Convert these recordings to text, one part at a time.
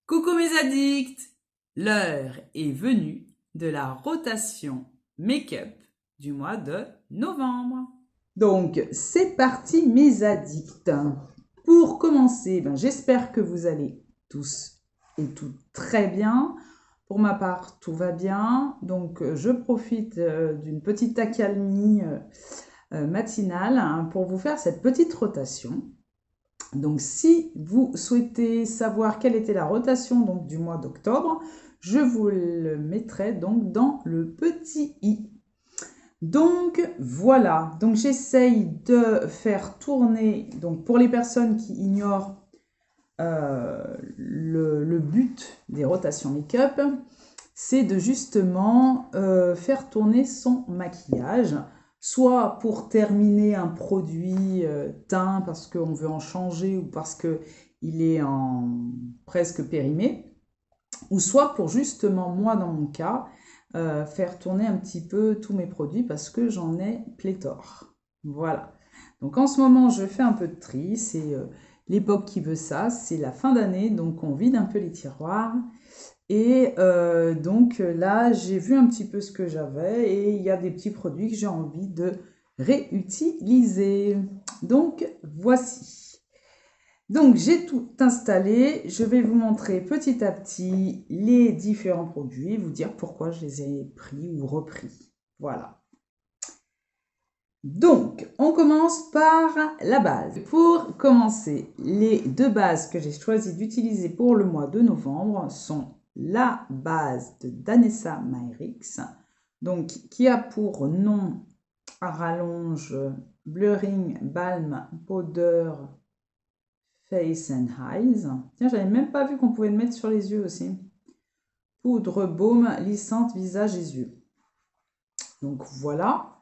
Coucou mes addicts! L'heure est venue de la rotation make-up du mois de novembre. Donc, c'est parti mes addicts. Pour commencer, j'espère que vous allez tous et toutes très bien. Pour ma part, tout va bien. Donc, je profite d'une petite accalmie matinale pour vous faire cette petite rotation. Donc, si vous souhaitez savoir quelle était la rotation donc, du mois d'octobre, je vous le mettrai donc dans le petit i. Donc, voilà. Donc, j'essaye de faire tourner, donc pour les personnes qui ignorent le but des rotations make-up, c'est de justement faire tourner son maquillage, soit pour terminer un produit teint parce qu'on veut en changer ou parce qu'il est presque périmé, ou soit pour justement, moi dans mon cas, faire tourner un petit peu tous mes produits parce que j'en ai pléthore. Voilà. Donc en ce moment, je fais un peu de tri, c'est l'époque qui veut ça, c'est la fin d'année, donc on vide un peu les tiroirs. Et donc là, j'ai vu un petit peu ce que j'avais et il y a des petits produits que j'ai envie de réutiliser. Donc voici. Donc j'ai tout installé. Je vais vous montrer petit à petit les différents produits, vous dire pourquoi je les ai pris ou repris. Voilà. Donc, on commence par la base. Pour commencer, les deux bases que j'ai choisi d'utiliser pour le mois de novembre sont la base de Danessa Myricks, donc qui a pour nom à rallonge Blurring Balm Powder Face and Eyes. Tiens, j'avais même pas vu qu'on pouvait le mettre sur les yeux aussi. Poudre baume lissante visage et yeux. Donc voilà.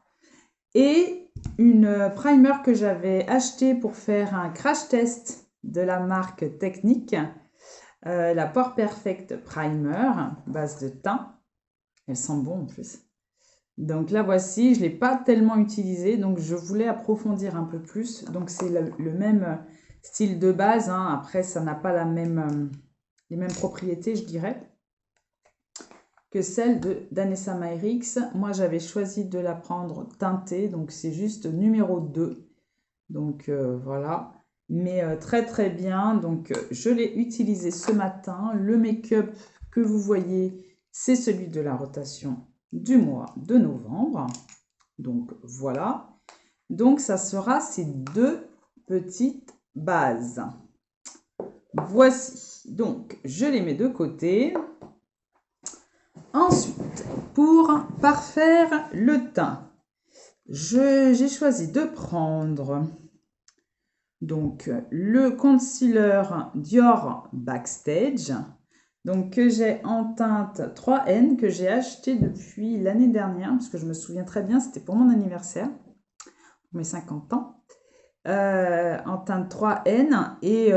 Et une primer que j'avais acheté pour faire un crash test de la marque Technique, la Pore Perfect Primer, base de thym. Elle sent bon en plus. Donc la voici, je ne l'ai pas tellement utilisée, donc je voulais approfondir un peu plus. Donc c'est le même style de base, hein. Après ça n'a pas les mêmes propriétés, je dirais, que celle de Danessa Myricks. Moi, j'avais choisi de la prendre teintée, donc c'est juste numéro 2. Donc voilà, mais très très bien. Donc je l'ai utilisé ce matin. Le make-up que vous voyez, c'est celui de la rotation du mois de novembre. Donc voilà. Donc ça sera ces deux petites bases. Voici. Donc je les mets de côté. Ensuite, pour parfaire le teint, j'ai choisi de prendre donc le concealer Dior Backstage, donc que j'ai en teinte 3N, que j'ai acheté depuis l'année dernière, parce que je me souviens très bien, c'était pour mon anniversaire, pour mes 50 ans. En teinte 3N et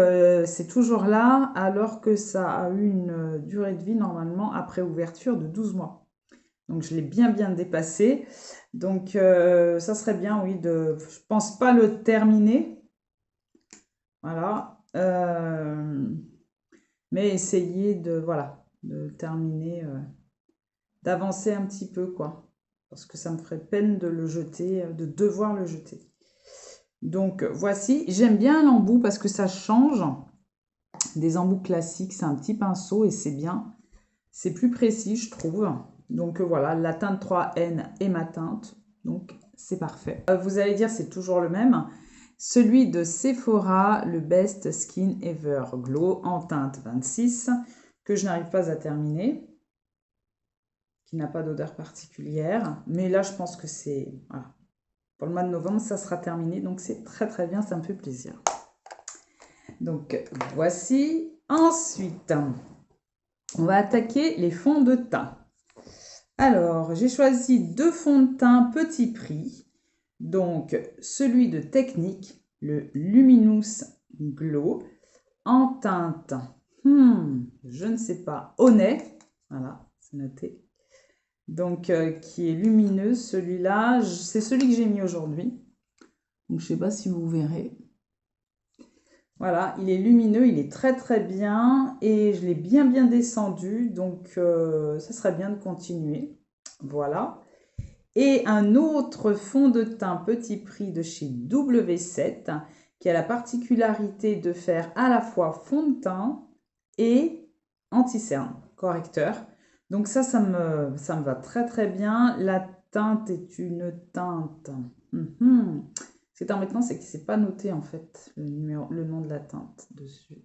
c'est toujours là alors que ça a eu une durée de vie normalement après ouverture de 12 mois. Donc je l'ai bien dépassé. Donc ça serait bien, oui, je pense pas le terminer. Voilà. Mais essayer de terminer, d'avancer un petit peu, quoi. Parce que ça me ferait peine de le jeter, de devoir le jeter. Donc voici, j'aime bien l'embout parce que ça change des embouts classiques, c'est un petit pinceau et c'est bien, c'est plus précis je trouve. Donc voilà, la teinte 3N est ma teinte, donc c'est parfait. Vous allez dire c'est toujours le même, celui de Sephora, le Best Skin Ever Glow en teinte 26, que je n'arrive pas à terminer, qui n'a pas d'odeur particulière, mais là je pense que c'est... Voilà. Pour le mois de novembre, ça sera terminé, donc c'est très très bien, ça me fait plaisir. Donc voici. Ensuite, on va attaquer les fonds de teint. Alors, j'ai choisi deux fonds de teint petit prix. Donc, celui de Technique, le Luminous Glow, en teinte, je ne sais pas, Honey. Voilà, c'est noté. Donc, qui est lumineuse, celui-là, c'est celui que j'ai mis aujourd'hui. Donc, je ne sais pas si vous verrez. Voilà, il est lumineux, il est très très bien et je l'ai bien descendu, donc ça serait bien de continuer. Voilà. Et un autre fond de teint petit prix de chez W7 qui a la particularité de faire à la fois fond de teint et anti-cerne, correcteur. Donc ça me va très très bien. La teinte est une teinte. Ce qui est embêtant, c'est que c'est pas noté en fait le nom de la teinte dessus.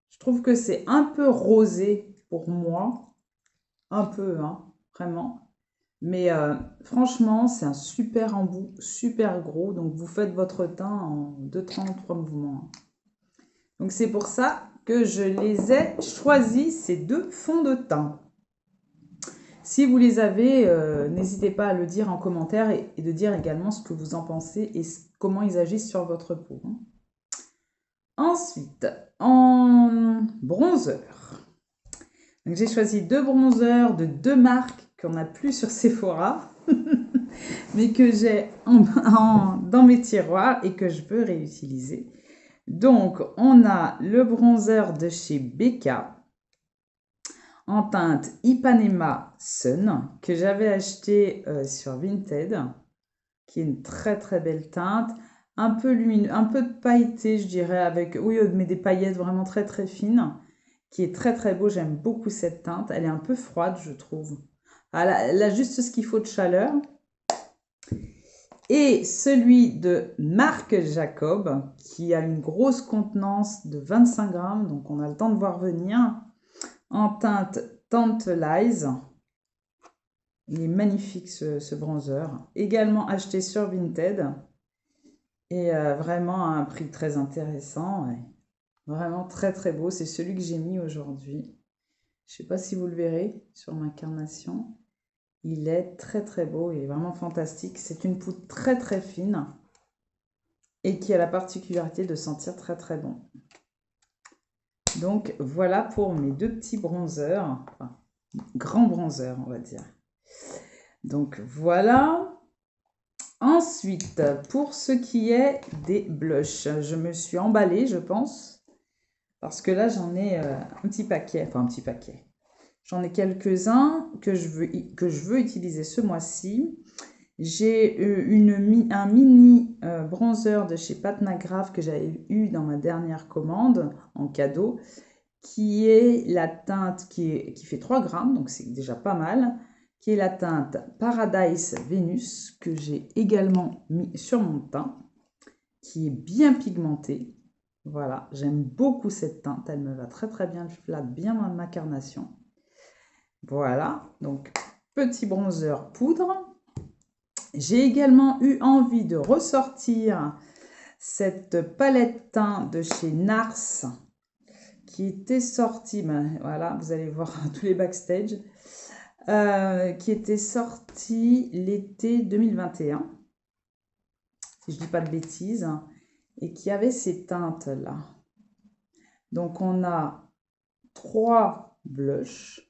Je trouve que c'est un peu rosé pour moi, un peu, hein, vraiment. Mais franchement, c'est un super embout, super gros. Donc vous faites votre teint en 2-3 mouvements. Donc c'est pour ça que je les ai choisis, ces deux fonds de teint. Si vous les avez, n'hésitez pas à le dire en commentaire et de dire également ce que vous en pensez et comment ils agissent sur votre peau. Ensuite, en bronzer. J'ai choisi deux bronzers de deux marques qu'on n'a plus sur Sephora, mais que j'ai dans mes tiroirs et que je peux réutiliser. Donc, on a le bronzer de chez Becca en teinte Ipanema Sun que j'avais acheté sur Vinted, qui est une très très belle teinte, un peu lumineux, un peu pailleté, je dirais, avec mais des paillettes vraiment très très fines, qui est très très beau. J'aime beaucoup cette teinte. Elle est un peu froide, je trouve. Elle a juste ce qu'il faut de chaleur. Et celui de Marc Jacob, qui a une grosse contenance de 25 grammes, donc on a le temps de voir venir, en teinte Tantalize. Il est magnifique ce bronzer, également acheté sur Vinted, et vraiment à un prix très intéressant, ouais. Vraiment très très beau, c'est celui que j'ai mis aujourd'hui. Je ne sais pas si vous le verrez sur ma carnation. Il est très très beau, il est vraiment fantastique. C'est une poudre très très fine et qui a la particularité de sentir très très bon. Donc voilà pour mes deux petits bronzers, enfin grands bronzers on va dire. Donc voilà. Ensuite, pour ce qui est des blushs, je me suis emballée je pense, parce que là j'en ai un petit paquet, enfin un petit paquet. J'en ai quelques-uns que je veux utiliser ce mois-ci. J'ai un mini bronzer de chez Patnagraph que j'avais eu dans ma dernière commande en cadeau, qui est la teinte qui fait 3 grammes, donc c'est déjà pas mal, qui est la teinte Paradise Venus, que j'ai également mis sur mon teint, qui est bien pigmentée. Voilà, j'aime beaucoup cette teinte, elle me va très très bien, elle flatte bien ma carnation. Voilà, donc petit bronzer poudre. J'ai également eu envie de ressortir cette palette teint de chez NARS qui était sortie, voilà, vous allez voir tous les backstage, qui était sortie l'été 2021, si je ne dis pas de bêtises, et qui avait ces teintes-là. Donc on a 3 blushs,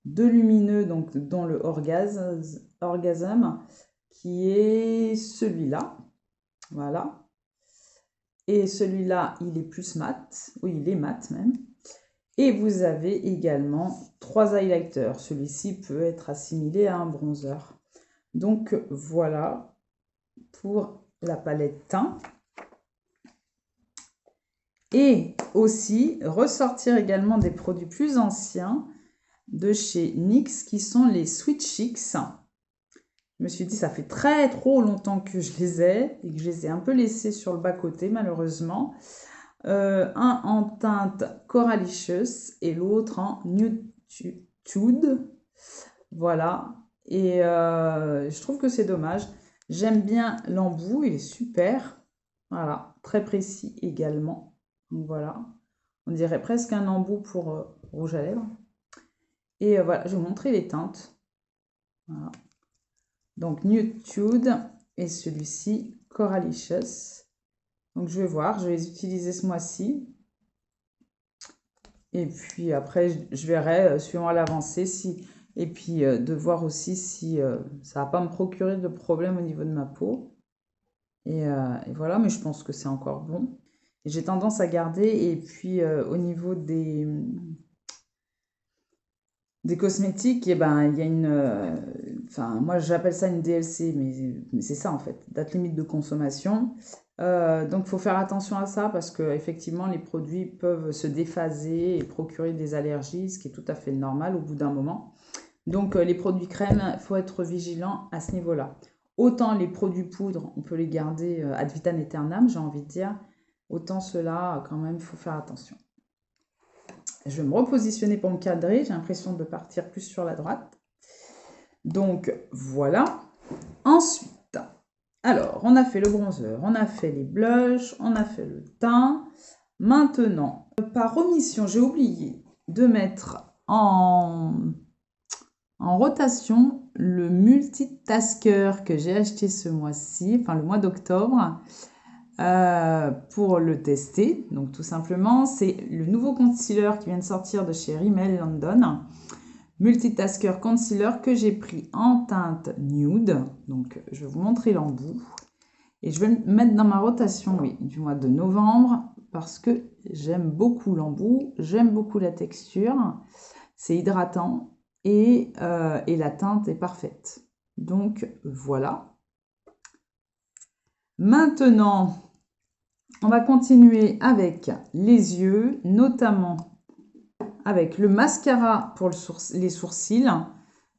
2 lumineux, donc dont le Orgasm, qui est celui-là, voilà. Et celui-là, il est plus mat, oui, il est mat même. Et vous avez également 3 highlighters. Celui-ci peut être assimilé à un bronzer. Donc voilà pour la palette teint. Et aussi ressortir également des produits plus anciens de chez NYX qui sont les Sweet Chicks. Je me suis dit, ça fait trop longtemps que je les ai et que je les ai un peu laissés sur le bas-côté, malheureusement. Un en teinte Coralicious et l'autre en Nude. Voilà. Et je trouve que c'est dommage. J'aime bien l'embout, il est super. Voilà, très précis également. Donc voilà. On dirait presque un embout pour rouge à lèvres. Et voilà, je vais vous montrer les teintes. Voilà. Donc Nude et celui-ci Coralicious. Donc je vais voir, je vais les utiliser ce mois-ci. Et puis après, je verrai suivant l'avancée et puis de voir aussi si ça va pas me procurer de problème au niveau de ma peau. Et voilà, mais je pense que c'est encore bon. J'ai tendance à garder. Et puis, au niveau des cosmétiques, eh ben, il y a enfin, moi j'appelle ça une DLC, mais c'est ça en fait, date limite de consommation. Donc il faut faire attention à ça parce que effectivement les produits peuvent se déphaser et procurer des allergies, ce qui est tout à fait normal au bout d'un moment. Donc les produits crème, il faut être vigilant à ce niveau-là. Autant les produits poudre, on peut les garder ad vitam aeternam, j'ai envie de dire. Autant ceux-là, quand même, il faut faire attention. Je vais me repositionner pour me cadrer. J'ai l'impression de partir plus sur la droite. Donc, voilà. Ensuite, alors, on a fait le bronzer, on a fait les blushs, on a fait le teint. Maintenant, par omission, j'ai oublié de mettre en rotation le multitasker que j'ai acheté ce mois-ci, enfin le mois d'octobre. Pour le tester. Donc tout simplement, c'est le nouveau concealer qui vient de sortir de chez Rimmel London. Multitasker Concealer que j'ai pris en teinte nude. Donc je vais vous montrer l'embout. Et je vais le mettre dans ma rotation, oui, du mois de novembre parce que j'aime beaucoup l'embout, j'aime beaucoup la texture. C'est hydratant et la teinte est parfaite. Donc voilà. Maintenant, on va continuer avec les yeux, notamment avec le mascara pour les sourcils.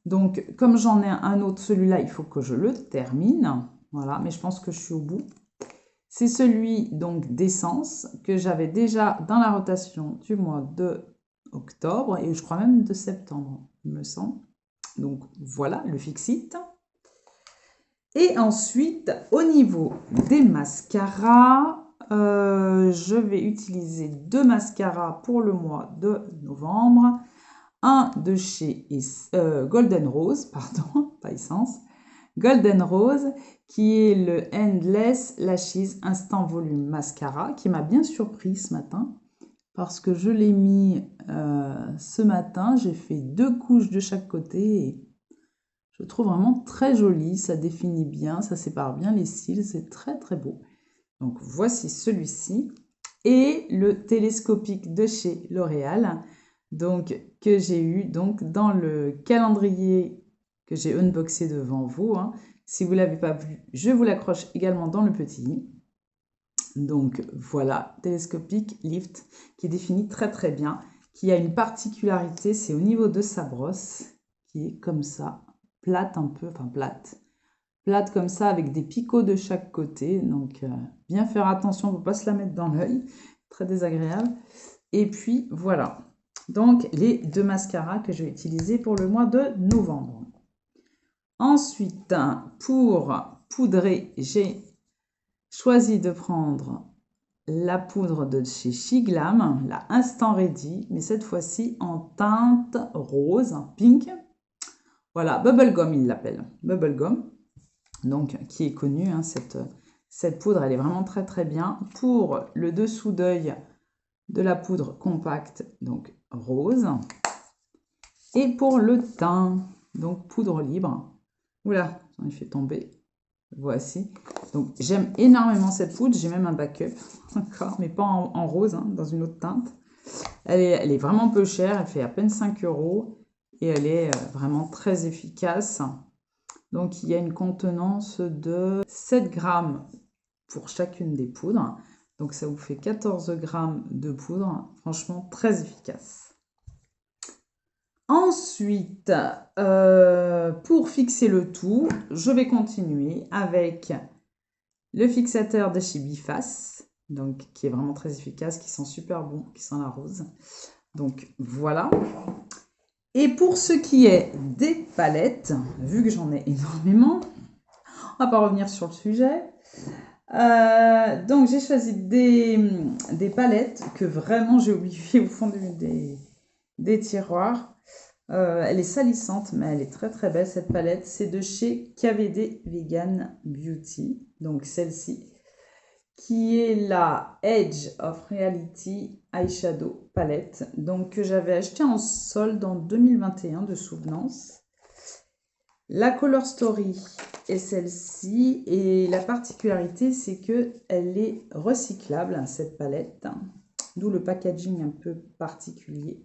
Donc, comme j'en ai un autre, celui-là, il faut que je le termine. Voilà, mais je pense que je suis au bout. C'est celui donc d'Essence que j'avais déjà dans la rotation du mois de octobre et je crois même de septembre, il me semble. Donc voilà, le Fix-It. Et ensuite, au niveau des mascaras, je vais utiliser 2 mascaras pour le mois de novembre. Un de chez Golden Rose, pardon, pas Essence. Golden Rose, qui est le Endless Lashes Instant Volume Mascara, qui m'a bien surpris ce matin. Parce que je l'ai mis ce matin, j'ai fait 2 couches de chaque côté et je le trouve vraiment très joli, ça définit bien, ça sépare bien les cils, c'est très très beau. Donc voici celui-ci et le télescopique de chez L'Oréal, donc que j'ai eu donc dans le calendrier que j'ai unboxé devant vous. Hein. Si vous ne l'avez pas vu, je vous l'accroche également dans le petit. Donc voilà, télescopique lift qui définit très très bien, qui a une particularité, c'est au niveau de sa brosse qui est comme ça. Plate un peu, enfin plate comme ça avec des picots de chaque côté. Donc bien faire attention pour ne pas se la mettre dans l'œil, très désagréable. Et puis voilà, donc les 2 mascaras que je vais utiliser pour le mois de novembre. Ensuite, pour poudrer, j'ai choisi de prendre la poudre de chez Shiglam, la Instant Ready, mais cette fois-ci en teinte rose, pink. Voilà, Bubblegum, il l'appelle. Bubblegum, donc qui est connue, hein, cette poudre, elle est vraiment très très bien. Pour le dessous d'œil de la poudre compacte, donc rose. Et pour le teint, donc poudre libre. Oula, j'en ai fait tomber. Voici. Donc j'aime énormément cette poudre, j'ai même un backup, d'accord, mais pas en rose, hein, dans une autre teinte. Elle est vraiment peu chère, elle fait à peine 5 € et elle est vraiment très efficace. Donc il y a une contenance de 7 grammes pour chacune des poudres. Donc ça vous fait 14 grammes de poudre, franchement très efficace. Ensuite, pour fixer le tout, je vais continuer avec le fixateur de chez Biface, donc qui est vraiment très efficace, qui sent super bon, qui sent la rose. Donc voilà. Et pour ce qui est des palettes, vu que j'en ai énormément, on va pas revenir sur le sujet. Donc j'ai choisi des palettes que vraiment j'ai oublié au fond des tiroirs. Elle est salissante, mais elle est très très belle cette palette. C'est de chez KVD Vegan Beauty, donc celle-ci, qui est la Edge of Reality Eyeshadow Palette, donc que j'avais acheté en solde en 2021 de souvenance. La Color Story est celle-ci. Et la particularité, c'est qu'elle est recyclable, cette palette. D'où le packaging un peu particulier.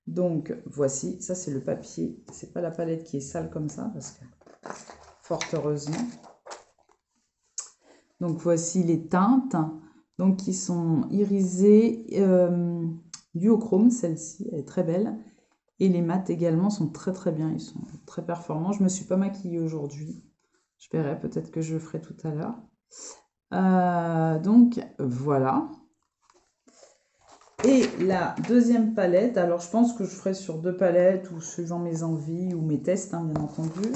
Donc, voici. Ça, c'est le papier. C'est pas la palette qui est sale comme ça, parce que, fort heureusement. Donc, voici les teintes. Donc, qui sont irisées. Duochrome, celle-ci, elle est très belle. Et les mats également sont très très bien, ils sont très performants. Je ne me suis pas maquillée aujourd'hui. Je verrai, peut-être que je le ferai tout à l'heure. Donc voilà. Et la deuxième palette, alors je pense que je ferai sur 2 palettes ou suivant mes envies ou mes tests, hein, bien entendu.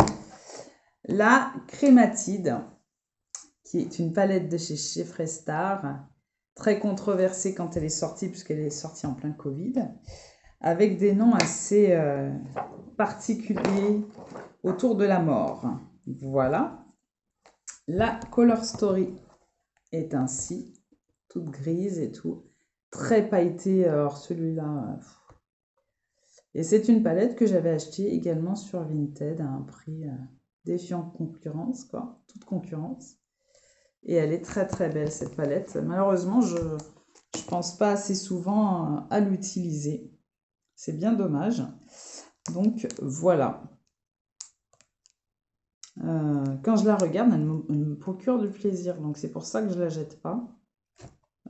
La Crématide, qui est une palette de chez Freestar, très controversée quand elle est sortie, puisqu'elle est sortie en plein Covid, avec des noms assez particuliers autour de la mort. Voilà. La Color Story est ainsi, toute grise et tout, très pailletée. Alors celui-là... Et c'est une palette que j'avais achetée également sur Vinted à un prix défiant concurrence, quoi, toute concurrence. Et elle est très très belle, cette palette. Malheureusement, je pense pas assez souvent à l'utiliser. C'est bien dommage. Donc voilà. Quand je la regarde, elle me procure du plaisir. Donc c'est pour ça que je ne la jette pas.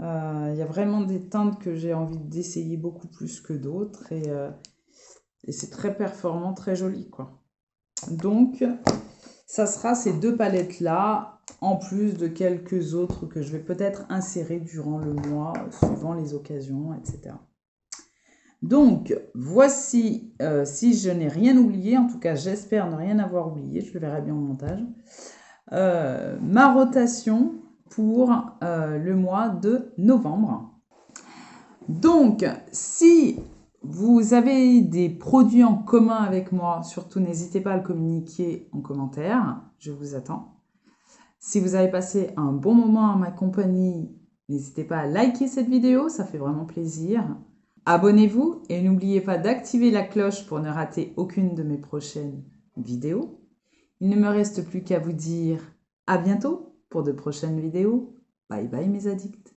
Il y a vraiment des teintes que j'ai envie d'essayer beaucoup plus que d'autres. Et c'est très performant, très joli, quoi. Donc, ça sera ces 2 palettes-là, en plus de quelques autres que je vais peut-être insérer durant le mois, suivant les occasions, etc. Donc, voici, si je n'ai rien oublié, en tout cas j'espère ne rien avoir oublié, je le verrai bien au montage, ma rotation pour le mois de novembre. Donc, si vous avez des produits en commun avec moi, surtout n'hésitez pas à le communiquer en commentaire, je vous attends. Si vous avez passé un bon moment à ma compagnie, n'hésitez pas à liker cette vidéo, ça fait vraiment plaisir. Abonnez-vous et n'oubliez pas d'activer la cloche pour ne rater aucune de mes prochaines vidéos. Il ne me reste plus qu'à vous dire à bientôt pour de prochaines vidéos. Bye bye mes addicts.